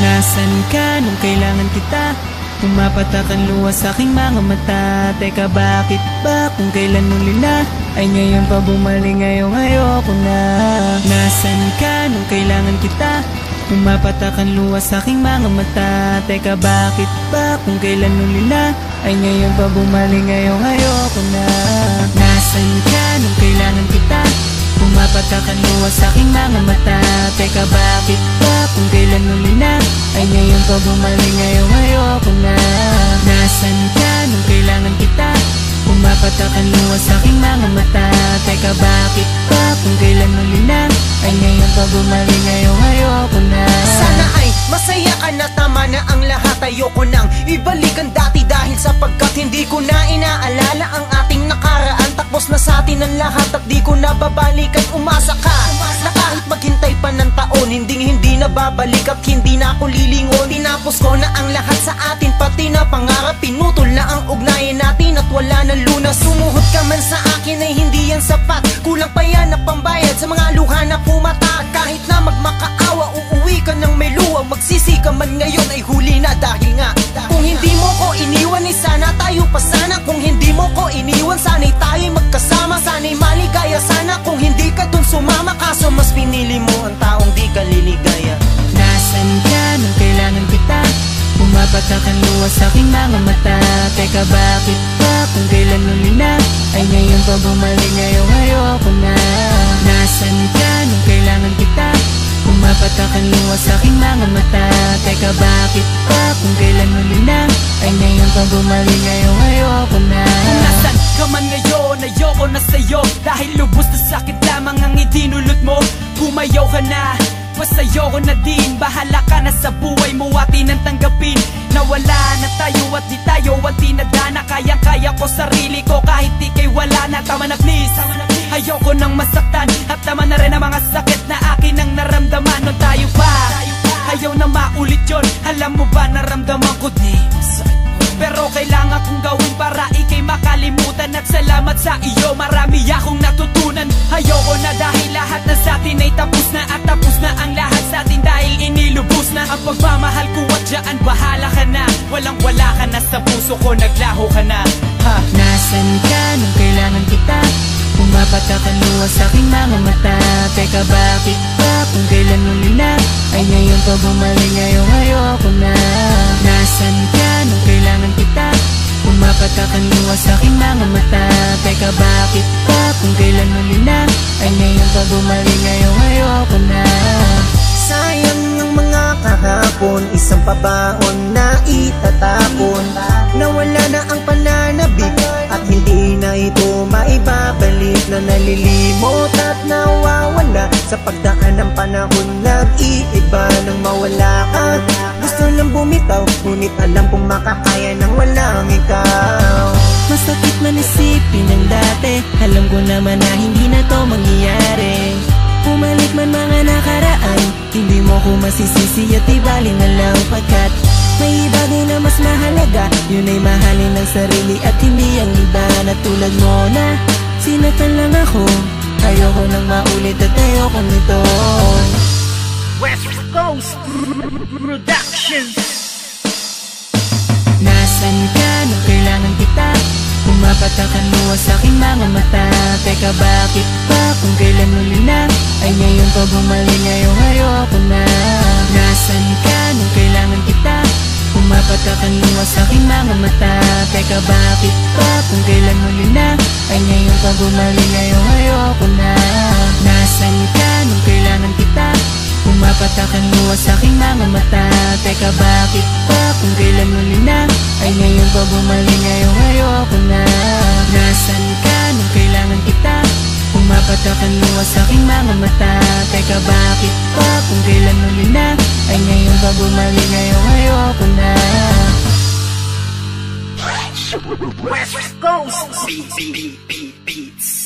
Nasaan ka nung kailangan kita? Pumapatak ang luha sa aking mga mata. Teka, bakit ba kung kailan muli na ay ngayon pa bumalik, ngayong ayoko na. Nasaan ka nung kailangan kita? Pumapatak ang luha sa aking mga mata. Teka, bakit ba kung kailan muli na ay ngayon pa bumalik, ngayong ayoko na. Nasaan ka nung kailangan kita? Pumapatak ang luha sa aking mga mata. Teka, bakit ba kung kailan muli na ay ngayon pa bumalik, ngayong ayoko na. Nasaan ka nung kailangan kita? Pumapatak ang luha sa aking mga mata. Teka, bakit ba kung kailan muli na ay ngayon pa bumalik, ngayong ayoko na. Sana ay masaya ka na, tama na ang lahat. Ayoko nang ibalik ang dati dahil sapagkat hindi ko na inaalala ang ating nakaraan. Takbos na sa atin ang lahat at di ko na babalikan. Umasa ka na kahit maghintay pa ng taon, hindi na babalik at hindi na ako lilingon. Tinapos ko na ang lahat sa atin, pati na pangarap. Pinutol na ang ugnayan natin at wala na lunas. Sumuhod ka man sa akin ay hindi yan sapat. Kulang pa yan na pambayad sa mga luha na pumata. Kahit na magmakaawa, uuwi ka ng may luwag. Magsisi ka man ngayon ay huli na dahil nga kung hindi mo ko iniwan ay sana tayo pa sana. Kung hindi mo ko iniwan sana'y tayo'y magkasama. Sana'y maligaya sana kung hindi ka dun sumama. Kaso mas pinili mo ang taong di ka liligaya. Nasaan ka nung kailangan kita? Pumapatak ang luha sa aking mga mata. Teka, bakit ba kung kailan muli na ay ngayon pa bumalik, ngayong ayoko na. Nasaan ka nung kailangan kita? Pumapatak ang luha sa aking mga mata. Teka, bakit ba kung kailan muli na ay ngayon pa bumalik, ngayong ayoko na. Kung nasan ka man ngayon, ayoko na sa'yo. Dahil lubos na sakit lamang ang idinulot mo. Bumayaw ka na, pasayo ko na din. Bahala ka na sa buhay mo, atin ang tanggapin. Nawala na tayo at di tayo at dinadana. Kayang-kaya ko sarili ko kahit di kay wala na. Tama na please, ayoko nang masaktan. At tama na rin ang mga sakit na akin ang naramdaman nung tayo pa. Ayaw na maulit yun, alam mo ba naramdaman ko din. Pero kailangan kong gawin para ikay makalimutan. At salamat sa iyo, marami akong natutunan. Ayoko na dahil lahat na sa atin ay tapos na. At tapos na ang lahat sa atin dahil inilubos na ang pagmamahal ko at dyan bahala ka na. Walang wala ka na sa puso ko, naglaho ka na. Nasaan ka nung kailangan kita? Pumapatak ang luha sa aking mga mata. Teka, bakit ba kung kailan muli na ay ngayon pa bumalik, ngayong ayoko na. Nasaan ka nung kailangan kita? Pumapatak ang luha sa aking mga mata. Teka, bakit ba kung kailan muli na ay ngayon pa bumalik, ngayong ayoko na. Sayang yung mga kahapon, isang pabaon na itatapon. Nawala na ang pananabik at hindi na ito maibabalik. Na nalilimot at nawawala sa pagdaan ng panahon. Nag-iiba nang mawala ka. Gusto lang bumitaw, ngunit alam kong makakaya nang walang ikaw. Masakit man isipin ng dati, alam ko naman na hindi na to mangyayari. Pumalik man mga nakaraan, hindi mo ko masisisi at ibalik na lang. Pagkat may iba din na mas mahalaga, yun ay mahalin ng sarili at hindi ang iba. Na tulad mo na sinatan lang ako, ayoko nang maulit at ayoko nito. West Coast Productions. Nasaan ka nung kailangan kita? Pumapatak ang luha sa aking mga mata. Teka, bakit ba kung kailan muli na ay ngayon pa bumalik, ngayong ayoko na. Nasaan ka nung kailangan kita? Pumapatak ang luha sa aking mga mata. Teka, bakit ba kung kailan muli na ay ngayon pa bumalik, ngayong ayoko na. Nasaan ka nung kailangan kita? Pumapatak ang luha sa aking mga mata. Teka, bakit ba kung kailan muli na ay ngayon pa bumalik, ngayong ayoko na. Nasaan ka nung kailangan kita? Pumapatak ang luha sa aking mga mata. Teka, bakit ba kung kailan muli na ay ngayon pa bumalik, ngayong ayoko na. West Coast Beats.